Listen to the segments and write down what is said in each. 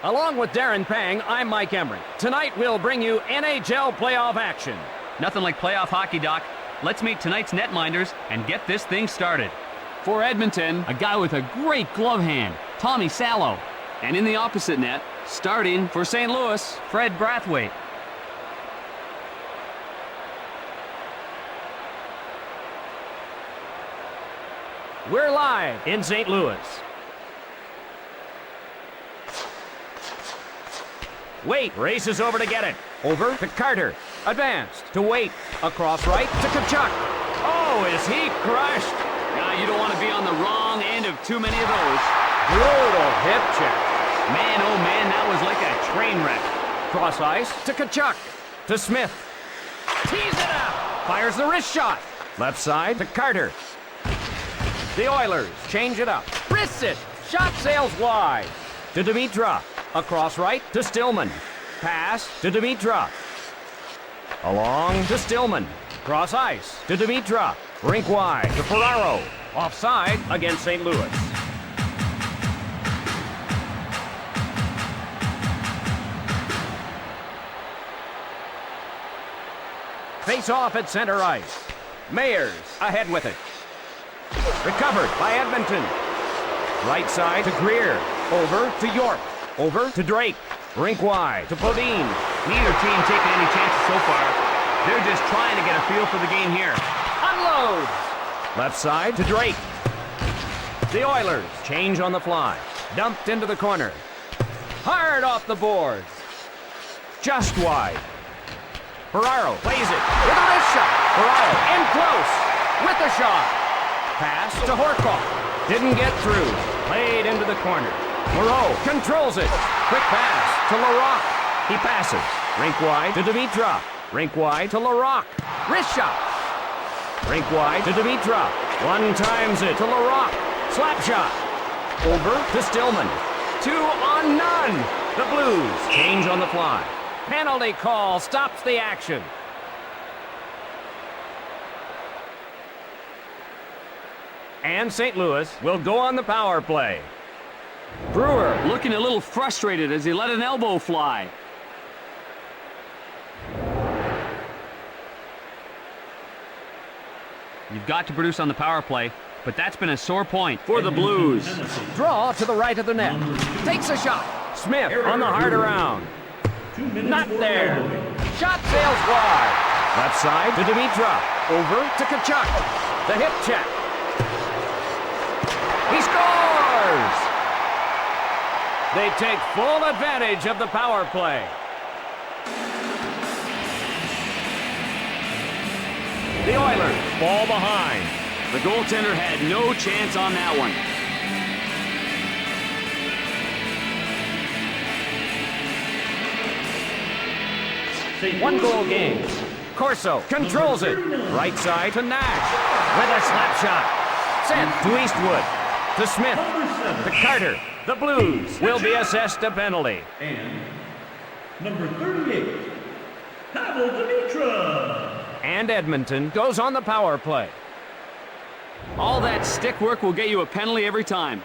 Along with Darren Pang, I'm Mike Emery. Tonight we'll bring you NHL playoff action. Nothing like playoff hockey, Doc. Let's meet tonight's netminders and get this thing started. For Edmonton, a guy with a great glove hand, Tommy Salo. And in the opposite net, starting for St. Louis, Fred Brathwaite. We're live in St. Louis. Wait races over to get it. Over to Carter. Advanced to Wait. Across right to Tkachuk. Oh, is he crushed? Now, you don't want to be on the wrong end of too many of those. Brutal hip check. Man, oh man, that was like a train wreck. Cross ice to Tkachuk. To Smith. Tees it up. Fires the wrist shot. Left side to Carter. The Oilers change it up. Wrists it. Shot sails wide. To Dimitra. Across right to Stillman. Pass to Dimitra. Along to Stillman. Cross ice to Dimitra. Rink wide to Ferraro. Offside against St. Louis. Face off at center ice. Mayers ahead with it. Recovered by Edmonton. Right side to Greer. Over to York. Over to Drake. Rink wide to Bodine. Neither team taking any chances so far. They're just trying to get a feel for the game here. Unloads. Left side to Drake. The Oilers change on the fly. Dumped into the corner. Hard off the boards. Just wide. Ferraro plays it with a wrist shot. Ferraro in close with the shot. Pass to Horkoff. Didn't get through. Played into the corner. Moreau controls it. Quick pass to Larocque. He passes. Rink wide to Dimitra. Rink wide to Larocque. Wrist shot. Rink wide to Dimitra. One times it to Larocque. Slap shot. Over to Stillman. 2 on none. The Blues change on the fly. Penalty call stops the action. And St. Louis will go on the power play. Brewer looking a little frustrated as he let an elbow fly. You've got to produce on the power play, but that's been a sore point for the Blues. Draw to the right of the net. Takes a shot. Smith on the hard around. Not there. Shot sails wide. Left side to Dimitra. Over to Tkachuk. The hip check. He scores! They take full advantage of the power play. The Oilers fall behind. The goaltender had no chance on that one. One-goal game. Corso controls it. Right side to Nash with a slap shot. Sent to Eastwood. To Smith. To Carter. The Blues will be assessed a penalty. And number 38, Pavel Dimitra. And Edmonton goes on the power play. All that stick work will get you a penalty every time.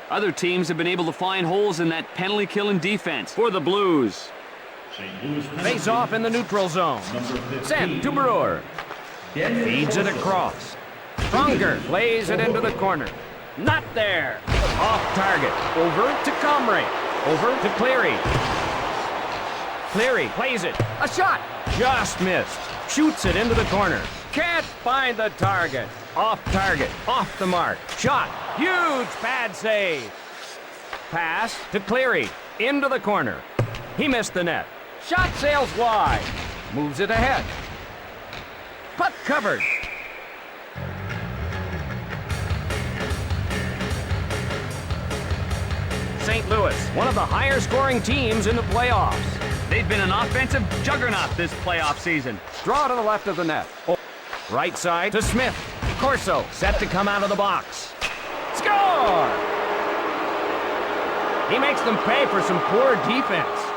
Other teams have been able to find holes in that penalty-killing defense for the Blues. Face off in the neutral zone. Sent to Brewer. Feeds it across. Pronger plays it into the corner. Not there. Off target. Over to Comrie. Over to Cleary. Cleary plays it. A shot. Just missed. Shoots it into the corner. Can't find the target. Off target. Off the mark. Shot. Huge pad save. Pass to Cleary. Into the corner. He missed the net. Shot sails wide. Moves it ahead. Puck covered. St. Louis, one of the higher scoring teams in the playoffs. They've been an offensive juggernaut this playoff season. Draw to the left of the net. Oh. Right side to Smith. Corso set to come out of the box. Score! He makes them pay for some poor defense.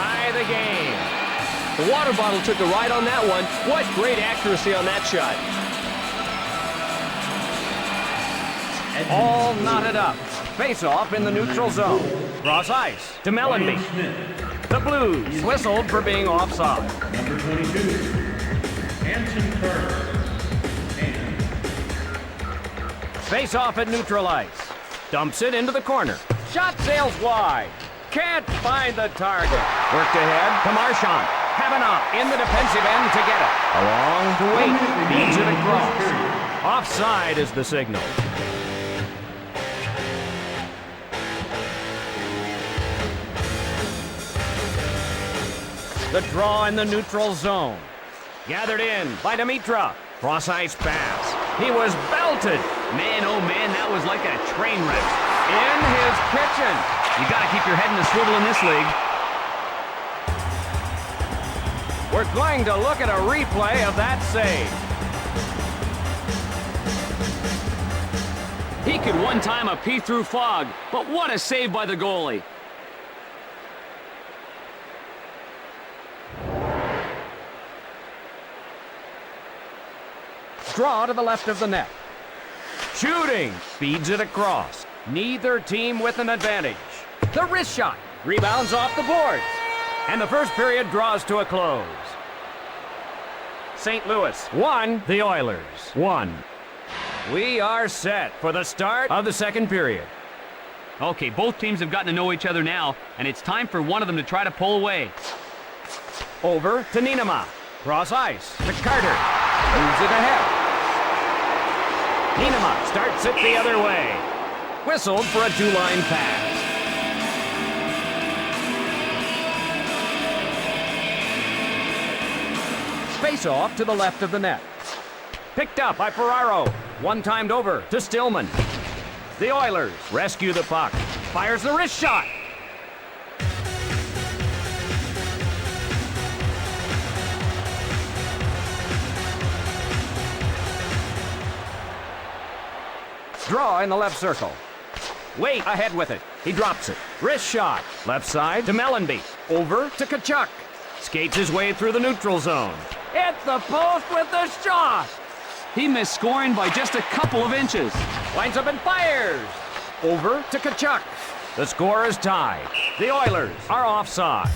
tie the game. The water bottle took a ride on that one. What great accuracy on that shot. All knotted up. Face-off in the neutral zone. Cross ice to Mellenby. The Blues whistled for being offside. Number 22, Hanson Carter. And Face-off at neutral ice. Dumps it into the corner. Shot sails wide. Can't find the target. Worked ahead to Marchand. Kavanaugh in the defensive end to get it. Along to Wait. Feeds it across. Offside is the signal. The draw in the neutral zone. Gathered in by Dimitra. Cross-ice pass. He was belted. Man, oh man, that was like a train wreck. In his kitchen. You got to keep your head in the swivel in this league. We're going to look at a replay of that save. He could one time a pee through fog, but what a save by the goalie. Draw to the left of the net. Shooting. Feeds it across. Neither team with an advantage. The wrist shot. Rebounds off the boards. And the first period draws to a close. St. Louis 1, the Oilers 1. We are set for the start of the second period. Okay, both teams have gotten to know each other now, and it's time for one of them to try to pull away. Over to Nienema. Cross ice to Carter. Moves it ahead. Nienema starts it the other way. Whistled for a two-line pass. Face-off to the left of the net. Picked up by Ferraro. One-timed over to Stillman. The Oilers rescue the puck. Fires the wrist shot. Draw in the left circle. Wait ahead with it. He drops it. Wrist shot. Left side to Mellenby. Over to Tkachuk. Skates his way through the neutral zone. Hit the post with the shot. He missed scoring by just a couple of inches. Lines up and fires. Over to Tkachuk. The score is tied. The Oilers are offside.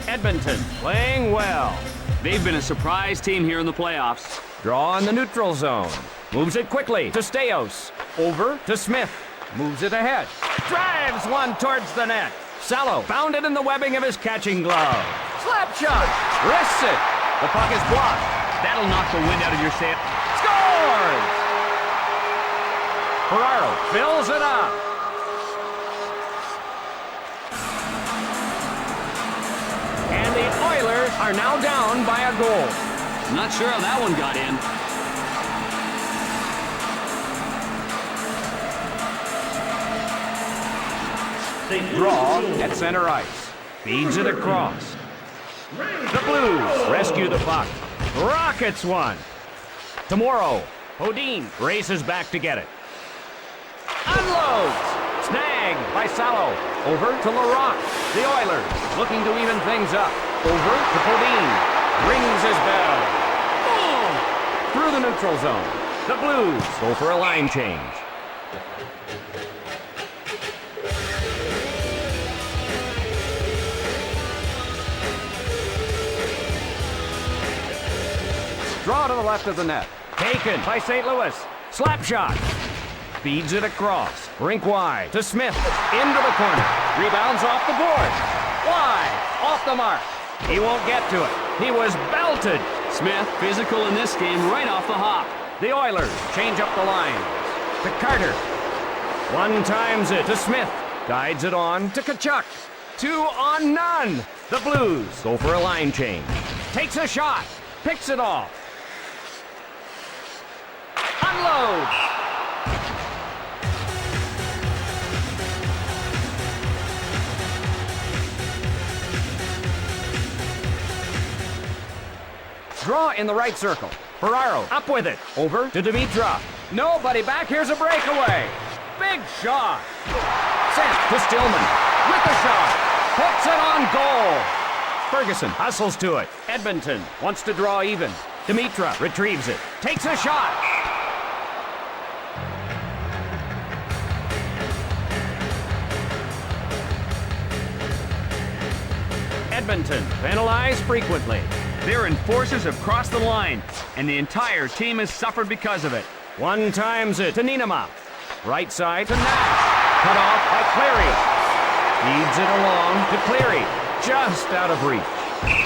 Edmonton playing well. They've been a surprise team here in the playoffs. Draw in the neutral zone. Moves it quickly to Staios. Over to Smith. Moves it ahead. Drives one towards the net. Salo found it in the webbing of his catching glove. Slap shot. Wrists it. The puck is blocked. That'll knock the wind out of your sail. Scores! Ferraro fills it up. And the Oilers are now down by a goal. Not sure how that one got in. Draw at center ice. Feeds it across. The Blues rescue the puck. Rockets one. Tomorrow, Odin races back to get it. Unloads. Snagged by Salo. Over to Larocque. The Oilers looking to even things up. Over to Podine. Rings his bell. Boom! Through the neutral zone. The Blues go for a line change. Draw to the left of the net. Taken by St. Louis. Slap shot. Feeds it across. Rink wide to Smith. Into the corner. Rebounds off the board. Wide. Off the mark. He won't get to it. He was belted. Smith, physical in this game, right off the hop. The Oilers change up the line. To Carter. One times it to Smith. Guides it on to Tkachuk. 2 on none. The Blues go for a line change. Takes a shot. Picks it off. Unloads. Draw in the right circle. Ferraro up with it. Over to Dimitra. Nobody back. Here's a breakaway. Big shot. Sent to Stillman. With the shot. Puts it on goal. Ferguson hustles to it. Edmonton wants to draw even. Dimitra retrieves it. Takes a shot. Edmonton penalized frequently. Their enforcers have crossed the line, and the entire team has suffered because of it. One times it to Niinema. Right side to Nash. Cut off by Cleary. Feeds it along to Cleary. Just out of reach.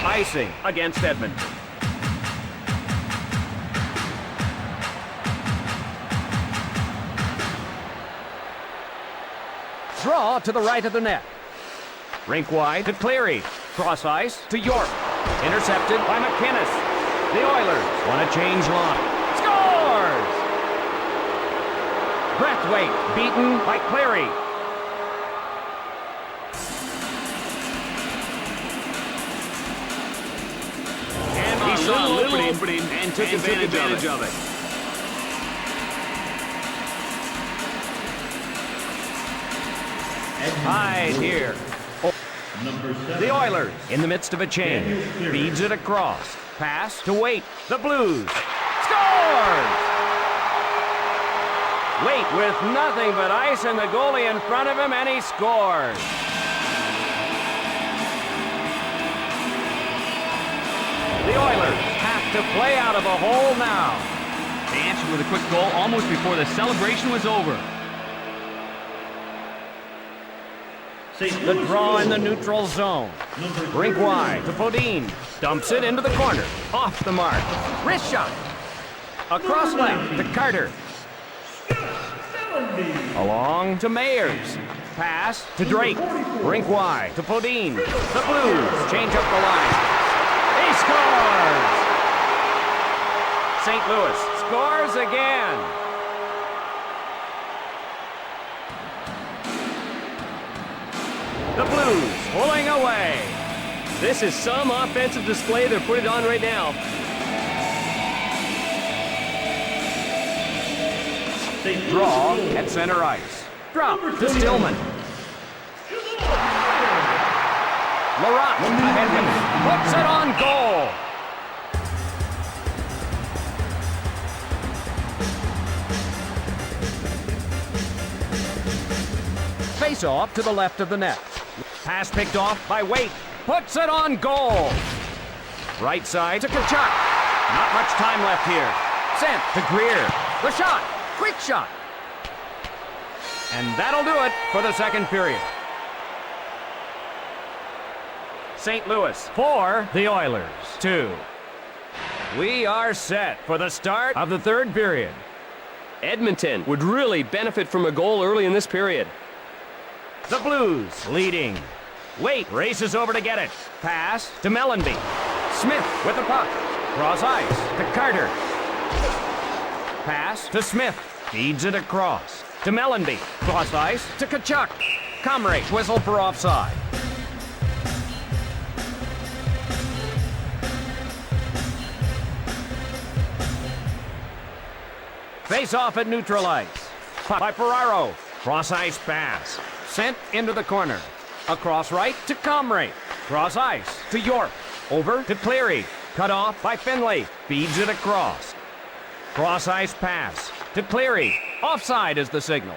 Icing against Edmonton. Draw to the right of the net. Rink wide to Cleary. Cross ice to York. Intercepted by McInnes. The Oilers want to change line. Scores! Breathwaite beaten by Cleary. And He saw a little opening and took advantage of it. Hide here. Number 7. The Oilers in the midst of a change. Feeds it across. Pass to Waite. The Blues. Scores! Waite with nothing but ice and the goalie in front of him, and he scores. The Oilers have to play out of a hole now. They answered with a quick goal almost before the celebration was over. The draw in the neutral zone. Rink wide to Bodine. Dumps it into the corner. Off the mark. Wrist shot. Across left to Carter. Along to Mayers. Pass to Drake. Rink wide to Bodine. The Blues change up the line. He scores! St. Louis scores again. The Blues pulling away. This is some offensive display they're putting on right now. Draw at center ice. Drop to Stillman. Laurent ahead with it. Puts it on goal. Face off to the left of the net. Pass picked off by Waite. Puts it on goal. Right side to Kachuk. Not much time left here. Sent to Greer. The shot. Quick shot. And that'll do it for the second period. St. Louis 4, the Oilers 2. We are set for the start of the third period. Edmonton would really benefit from a goal early in this period. The Blues leading. Waite races over to get it. Pass to Mellenby. Smith with the puck. Cross ice to Carter. Pass to Smith. Feeds it across to Mellenby. Cross ice to Kachuk. Comrie whistle for offside. Face off at neutral ice. Puck by Ferraro. Cross ice pass. Sent into the corner. Across right to Comrie. Cross ice to York. Over to Cleary. Cut off by Finley. Feeds it across. Cross ice pass to Cleary. Offside is the signal.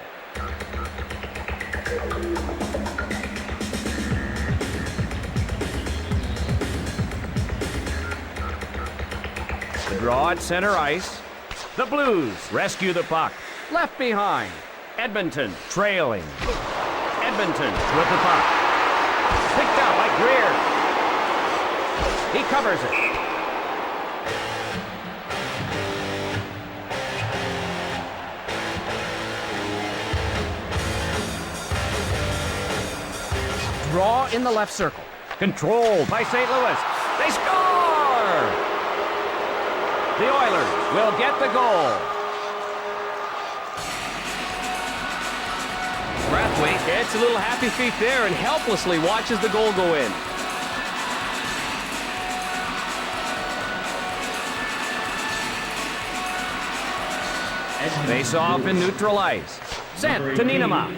The draw at center ice. The Blues rescue the puck. Left behind. Edmonton trailing. Edmonton with the puck. Picked up by Greer. He covers it. Draw in the left circle. Controlled by St. Louis. They score! The Oilers will get the goal. Brathwaite gets a little happy feet there and helplessly watches the goal go in. Face off in neutral ice. Sent to Niinema.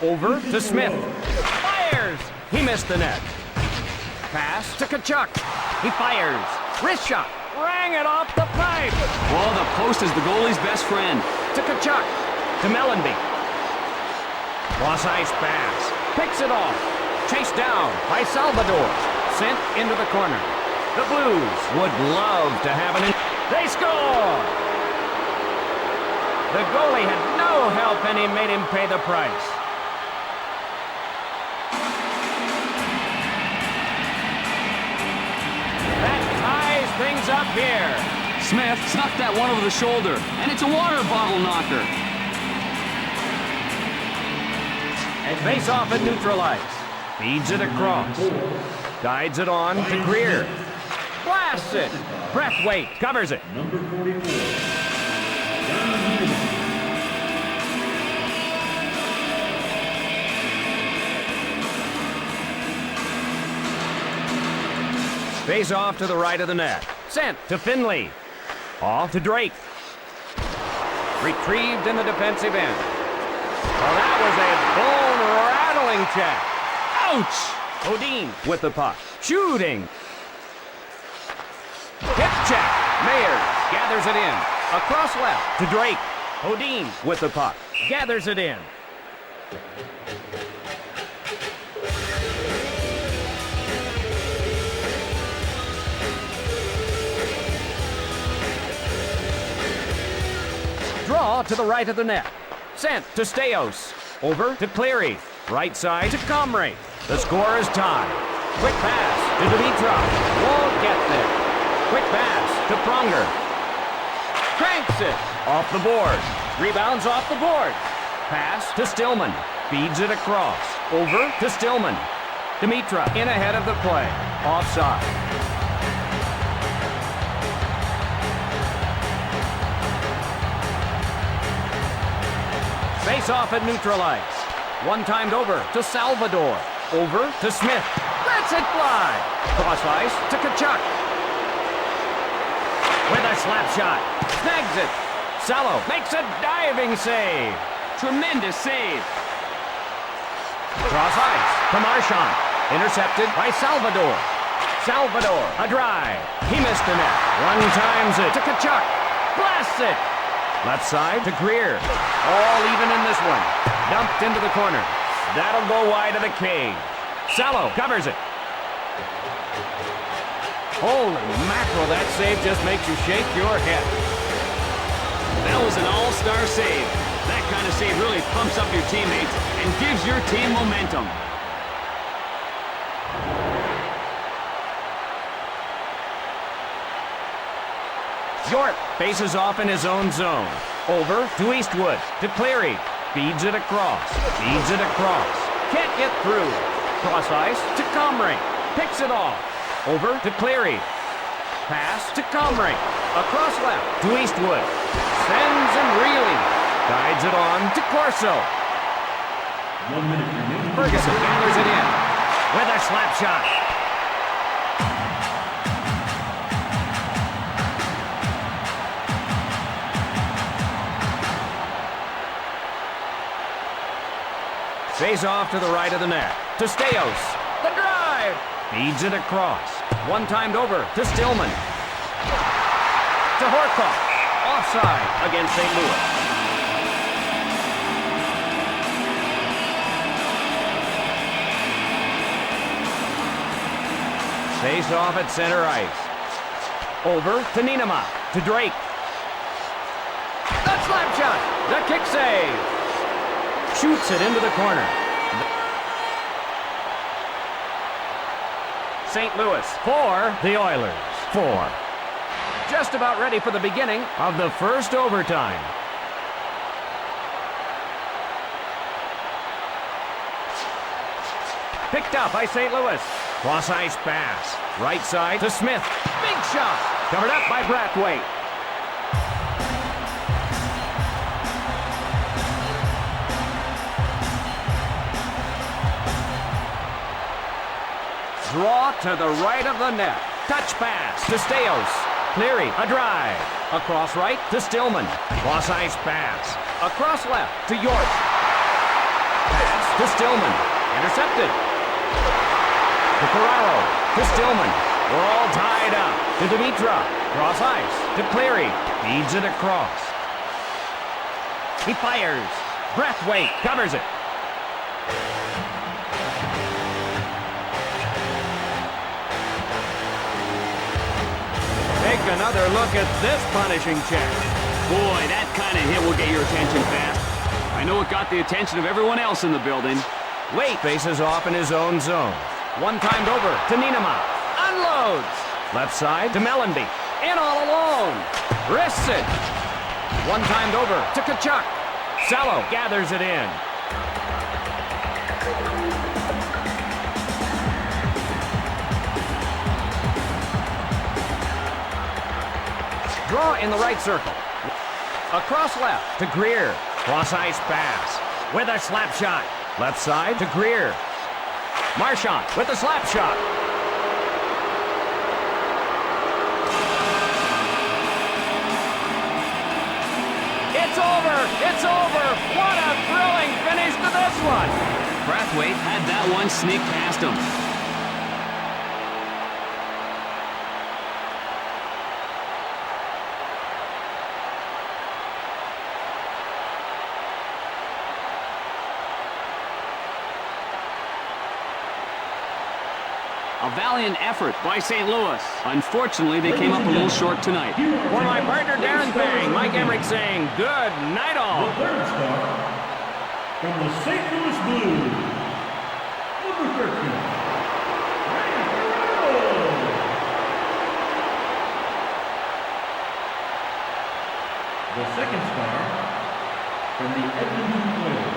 Over to Smith. Fires! He missed the net. Pass to Kachuk. He fires. Wrist shot. Rang it off the pipe. Well, the post is the goalie's best friend. To Kachuk. To Mellenby. Cross ice pass. Picks it off. Chased down by Salvador. Sent into the corner. The Blues would love to have an... They score! The goalie had no help and he made him pay the price. That ties things up here. Smith snuck that one over the shoulder, and it's a water bottle knocker. Face off at neutral ice. Feeds it across. Guides it on to Greer. Blasts it. Brathwaite covers it. Number 44. Face off to the right of the net. Sent to Finley. Off to Drake. Retrieved in the defensive end. Well, that was a bone-rattling check. Ouch! Odin with the puck. Shooting. Hip check. Mayers gathers it in. Across left to Drake. Odin with the puck. Gathers it in. Draw to the right of the net. Sent to Steos. Over to Cleary. Right side to Comrie. The score is tied. Quick pass to Dimitrov. Won't get there. Quick pass to Pronger. Cranks it. Off the board. Rebounds off the board. Pass to Stillman. Feeds it across. Over to Stillman. Dimitrov in ahead of the play. Offside. Face off at neutral ice. One-timed over to Salvador. Over to Smith. Lets it fly. Cross ice to Kachuk. With a slap shot. Snags it. Salo makes a diving save. Tremendous save. Cross ice to Marchand. Intercepted by Salvador. Salvador, a drive. He missed the net. One-times it to Kachuk. Blasts it. Left side to Greer. All even in this one. Dumped into the corner. That'll go wide of the cage. Salo covers it. Holy mackerel, that save just makes you shake your head. That was an all-star save. That kind of save really pumps up your teammates and gives your team momentum. York faces off in his own zone. Over to Eastwood, to Cleary. Feeds it across. Feeds it across. Can't get through. Cross ice to Comrie. Picks it off. Over to Cleary. Pass to Comrie. Across left to Eastwood. Sends him reeling. Guides it on to Corso. 1 minute remaining. Ferguson gathers it in with a slap shot. Face off to the right of the net. To Steos. The drive. Feeds it across. One-timed over to Stillman. To Horkoff. Offside against St. Louis. Face off at center ice. Over to Nienema. To Drake. The slap shot. The kick save. Shoots it into the corner. St. Louis 4, the Oilers 4. Just about ready for the beginning of the first overtime. Picked up by St. Louis. Cross ice pass. Right side to Smith. Big shot. Covered up by Brathwaite. Draw to the right of the net. Touch pass to Steos. Cleary, a drive. Across right to Stillman. Cross ice pass. Across left to York. Pass to Stillman. Intercepted. To Ferraro. To Stillman. We're all tied up. To Dimitra. Cross ice. To Cleary. Feeds it across. He fires. Brathwaite covers it. Take another look at this punishing check. Boy, that kind of hit will get your attention fast. I know it got the attention of everyone else in the building. Wait faces off in his own zone. One-timed over to Nienema. Unloads. Left side to Mellenby. In all alone. Wrists it. One-timed over to Kachuk. Salo gathers it in. Draw in the right circle. Across left to Greer. Cross-ice pass with a slap shot. Left side to Greer. Marchand with the slap shot. It's over! It's over! What a thrilling finish to this one! Brathwaite had that one sneak past him. A valiant effort by St. Louis. Unfortunately, they came up a little short tonight. For my partner Darren Bang, Mike Emmerich saying good night all. The third star from the St. Louis Blues, number 13, Ryan Ferraro. The second star from the Edmonton Oilers,